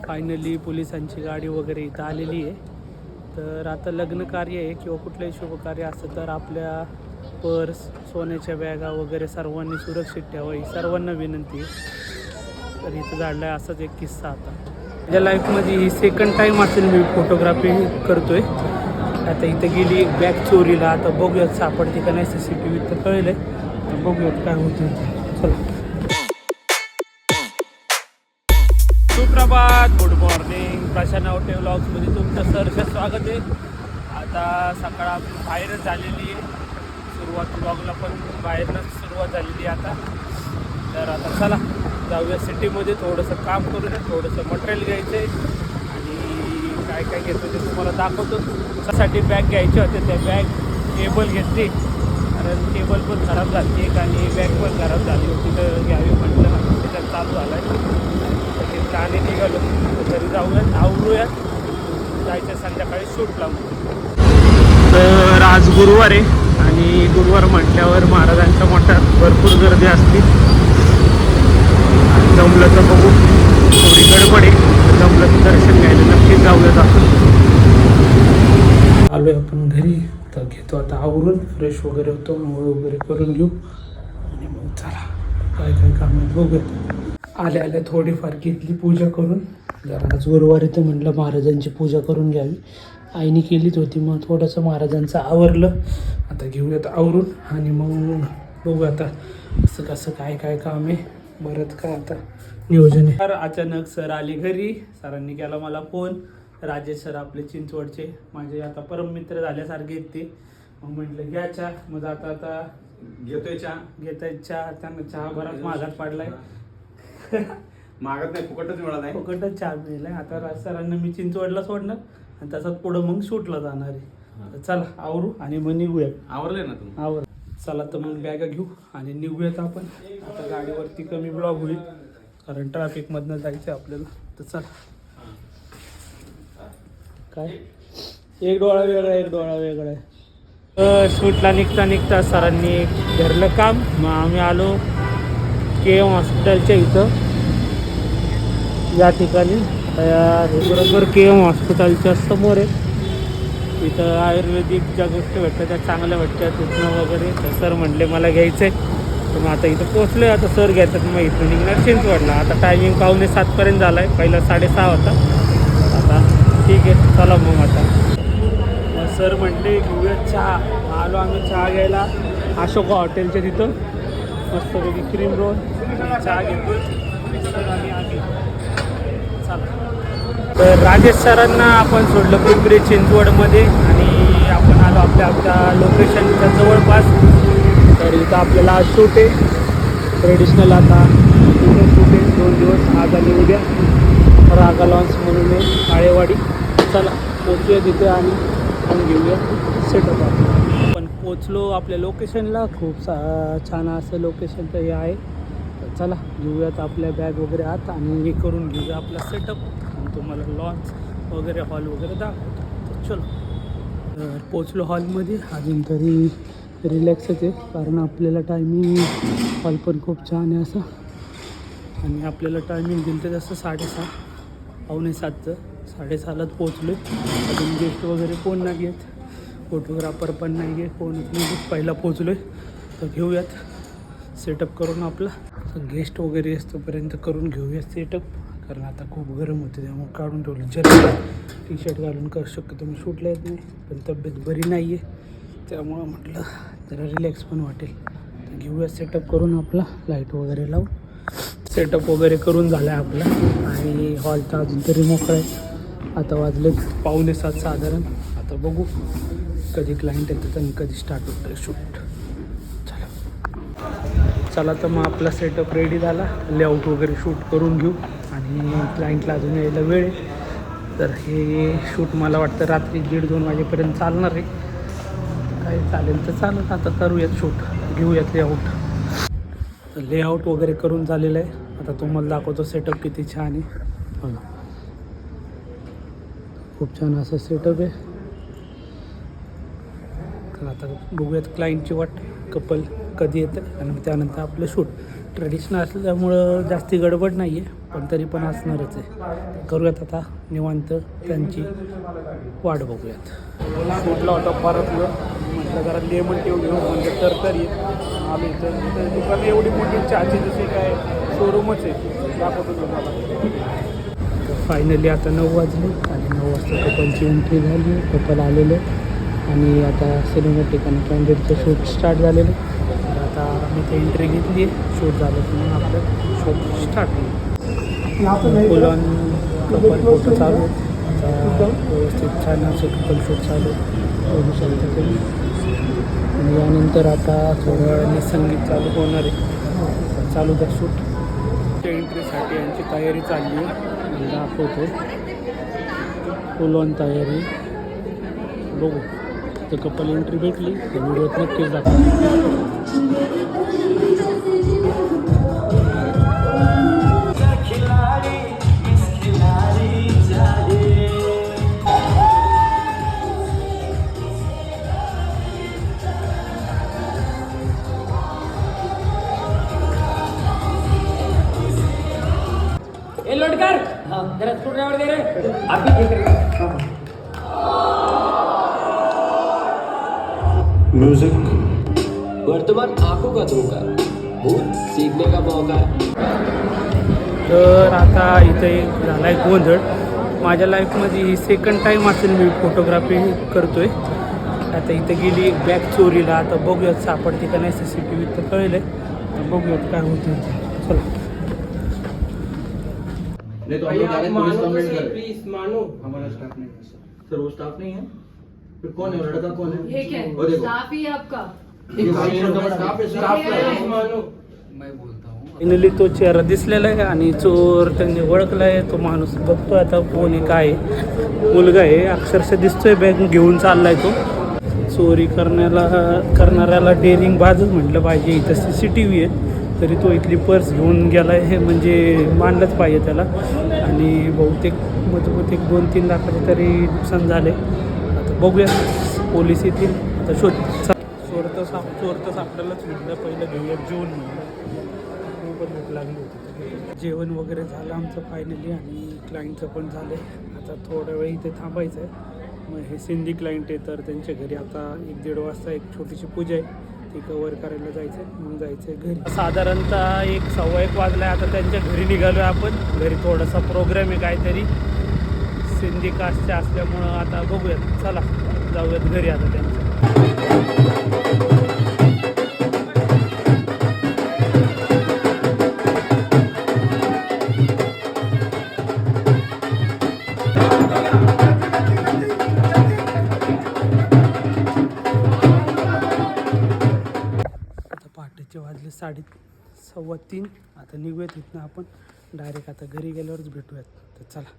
Finally पोलिसांची गाडी वगैरे इथं आलेली आहे. तर आता लग्न कार्य आहे किंवा कुठलंही शुभकार्य असतं तर आपल्या पर्स, सोन्याच्या बॅगा वगैरे सर्वांनी सुरक्षित ठेवा ही सर्वांना विनंती आहे. तर इथं झालं आहे असाच एक किस्सा. आता माझ्या लाईफमध्ये ही सेकंड टाईम असेल मी फोटोग्राफी करतो आहे. आता इथं गेली एक बॅग चोरीला. आता बघूयात सापडते का नाही. CCTV तर कळलं आहे. तर बघूयात काय होतं. चला. सुप्रभात, गुड मॉर्निंग. प्रशांत आवटे व्लॉग्समध्ये तुमचं सहर्ष स्वागत आहे. आता सकाळ आपली बाहेरच झालेली आहे. सुरुवात व्लॉगला पण बाहेरनंच सुरुवात झालेली आहे आता. तर आता चला जाऊया सिटीमध्ये. थोडंसं काम करूया, थोडंसं मटेरियल घ्यायचं आहे आणि काय काय घेतो ते तुम्हाला दाखवतो. त्यासाठी बॅग घ्यायचे होते. त्या बॅग केबल घेतली कारण केबल पण खराब झाली एक आणि बॅग पण खराब झाली होती. तर घ्यावी म्हटलं ना त्याच्यात चालू झाला आहे. गाणे निघालो तरी जाऊयात, आवरूयात, जायचं संध्याकाळी शूट लावून. तर आज गुरुवार आहे आणि गुरुवार म्हटल्यावर महाराजांच्या मठात भरपूर गर्दी असते. जमलं तर बघू, थोडी गडबड आहे. जमलं तर दर्शन घ्यायला नक्कीच जाऊयात आपण. आलो आहे आपण घरी. तर घेतो आता आवरून, फ्रेश वगैरे होतो, आंघोळ वगैरे करून घेऊ आणि मग चला काय काय काम आहेत बघूयात. आल्या आल्या थोडीफार घेतली पूजा करून. जरा आज गुरुवारी तर म्हटलं महाराजांची पूजा करून घ्यावी. आईने केलीच होती, मग थोडंसं महाराजांचं आवरलं. आता घेऊयात आवरून आणि मग बघू आता असं कसं काय काय काम आहे. बरंच काय आता नियोजन आहे. तर अचानक सर आले घरी. सरांनी केला मला फोन. राजेश सर आपले चिंचवडचे माझे आता परम मित्र झाल्यासारखे आहेत ते. मग म्हटलं घ्या चहा. मग आता घेतोय चहा. त्यांना चहा बराच महागात पडलाय. मागत नाही, फुकटच मिळाला आहे. फुकटच चहा मिळालाय. आता सरांना मी चिंचवडला सोडणार आणि तसंच पुढं मग शूटला जाणार आहे. चला आवरू आणि मग निघूयात. आवरले ना तुम्ही? आवर. चला तर मग बॅगा घेऊ आणि निघूयात आपण. आता गाडीवरती कमी ब्लॉग होईल कारण ट्रॅफिकमधनं जायचं आहे आपल्याला. तर चला. काय एक डोळा वेगळा आहे. शूटला निघता सरांनी धरलं काम. मग आम्ही आलो KM हॉस्पिटलच्या इथं या ठिकाणी. बरोबर KM हॉस्पिटलच्या समोर आहे. इथं आयुर्वेदिक ज्या गोष्टी भेटतात त्या चांगल्या भेटतात, उठणं वगैरे. तर सर म्हटले मला घ्यायचं आहे. तर मग आता इथं पोचलो आहे. आता सर घेतात. मग इथं निघणार चिंचवडला. आता टायमिंग 6:45 झाला आहे. पहिला 6:30 होता. आता ठीक आहे चला मग. आता मग सर म्हटले घेऊया चहा. आलो आम्ही चहा घ्यायला अशोका हॉटेलच्या तिथं. मस्तपैकी क्रीम रोल चहा घेतो सर आणि आम्ही. चला. तर राजेश सरांना आपण सोडलं पिंपरी चिंचवडमध्ये आणि आपण आलो आपल्या लोकेशनच्या जवळपास. तर इथं आपल्याला आज शूट आहे ट्रेडिशनल. आता पूर्ण शूट आहे 2 दिवस, आज आणि उद्या. रागा लॉन्स म्हणून आहे काळेवाडी. चला पोचूया तिथे आणि घेऊया सेटअप. आपण पोचलो आपल्या लोकेशनला. खूप छान असं लोकेशन तर हे आहे. तर चला घेऊयात आपल्या बॅग वगैरे आत आणि हे करून घेऊया आपला सेटअप आणि तुम्हाला लॉन्च वगैरे हॉल वगैरे दाखवतो. तर चलो. तर पोचलो हॉलमध्ये. अजून तरी रिलॅक्सच आहे कारण आपल्याला टायमिंग हॉल पण खूप छान आहे असं. आणि आपल्याला टायमिंग दिलं तर जसं 6:30 6:45चं. 6:30लाच पोचलो आहे. अजून गेस्ट वगैरे कोण नाही आहेत, फोटोग्राफर पण नाही आहे, कोणच नाही. पहिला पोचलो आहे. तर घेऊयात सेटअप करून आपला. तर गेस्ट वगैरे असतोपर्यंत करून घेऊयात सेटअप कारण आता खूप गरम होते. त्यामुळे काढून ठेवलं. जर T-शर्ट घालून करू शकतो मी. शूटला येत नाही पण तब्येत बरी नाही आहे त्यामुळं म्हटलं जरा रिलॅक्स पण वाटेल. तर घेऊयात सेटअप करून आपला. लाईट वगैरे लावून सेटअप वगैरे करून झाला आहे आपला. आणि हॉल तर अजून तरी मोकळा आहे. आता वाजले 6:45 साधारण. आता बघू कधी क्लायंट येतात आणि कधी स्टार्ट होतं शूट. चला तर मग आपला सेटअप रेडी झाला. लेआउट वगैरे शूट करून घेऊ आणि क्लायंटला अजून यायला वेळ आहे. तर हे शूट मला वाटतं रात्री 1:30-2 वाजेपर्यंत चालणार आहे. काय चालेल तर चालेल. आता करूयात शूट, घेऊयात लेआउट वगैरे करून झालेलं आहे. आता तुम्हाला दाखवतो सेटअप किती छान आहे. खूप छान असं सेटअप आहे. तर आता बघूयात क्लायंटची वाट, कपल कधी येतं आणि त्यानंतर आपलं शूट. ट्रेडिशनल असल्यामुळं जास्ती गडबड नाही आहे. पण तरी पण असणारच आहे. करूयात आता निवांत त्यांची वाट बघूयात. शूटला होता परतलं म्हटलं जरा लेमन टेव घेऊ म्हणजे तरी आलो इथं दुकानं एवढी मोठी चहाची जशी काय शोरूमच आहे दाखवतो तुम्हाला. फायनली आता 9 वाजले आणि 9 वाजता कपलची एंट्री झाली. कपल आलेलं आणि आता सिनेमॅटिक आणि कॅन्डिडचं शूट स्टार्ट झालेलं. तर आता मी ते एंट्री घेतली आहे. शूट झालं की मग आपलं शूट स्टार्ट होईल. फुल ऑन कपल फोटो चालू आहेत. आता व्यवस्थित छान असं कपल शूट चालू बघू शकता तुम्ही. आणि यानंतर आता थोड्या वेळाने संगीत चालू होणार आहे. चालू द्या शूट. एंट्रीसाठी यांची तयारी चालली आहे. दाखवतो फुल ऑन तयारी. बघू तर कपल एंट्री भेटली तर व्हिडिओत नक्कीच दाखवतो. लोटकर जरा स्क्रूड्राइवर दे रे. आप भी देख रहे म्युझिक वर्तमान आंखों का धोखा भूत सीखने का मौका है. तर आता इथं एक झाला आहे गोंधळ. माझ्या लाईफमध्ये ही सेकंड टाईम असेल मी फोटोग्राफी करतो आहे. आता इथं गेली एक बॅग चोरीला. आता बघूयात सापडते का नाही. CCTV तर कळलं आहे. तर बघूयात काय होतं. चला. नहीं तो हम लोग डायरेक्ट पुलिस कंप्लेंट कर. प्लीज मानो. हमारा स्टाफ नहीं है सर. वो स्टाफ नहीं है फिर कौन है वो लड़का कौन है? ये क्या है? वो देखो स्टाफ ही है आपका। ये स्टाफ है. स्टाफ है. मानो. फायनली तो चेहरा दिसलेला आहे आणि चोर त्यांनी ओळखला आहे. तो माणूस बघतोय आता कोण आहे काय आहे. मुलगा आहे अक्षरशः दिसतोय. बॅग घेऊन चाललाय तो. चोरी करणाऱ्याला डेअरिंग बाजच म्हटलं पाहिजे. इथं CCTV आहे तरी तो इथली पर्स घेऊन गेला आहे म्हणजे मानलंच पाहिजे त्याला. आणि बहुतेक मजबूत 1-2-3 लाखाचे तरी नुकसान झाले. आता बघूया पोलीस येतील आता शोध. चोर तर सापडायलाच म्हटलं पहिलं घेऊया जेवण म्हणलं. खूपच भूक लागली होती. जेवण वगैरे झालं आमचं फायनली आणि क्लायंटचं पण झालं. आता थोड्या वेळ इथे थांबायचं आहे. मग हे सिंधी क्लायंट आहे तर त्यांच्या घरी आता 1-1.5 वाजता एक छोटीशी पूजा आहे ती कवर करायला जायचं आहे. मग जायचं आहे घरी. साधारणतः 1-1:15 वाजला आहे. आता त्यांच्या घरी निघालो आहे आपण. घरी थोडासा प्रोग्राम आहे काहीतरी सिंधी कास्टच्या असल्यामुळं. आता बघूयात चला जाऊयात घरी आता त्यांच्या. पहाटेचे वाजले 2:30. आता निघूयात इथनं आपण डायरेक्ट. आता घरी गेल्यावरच भेटूयात. तर चला.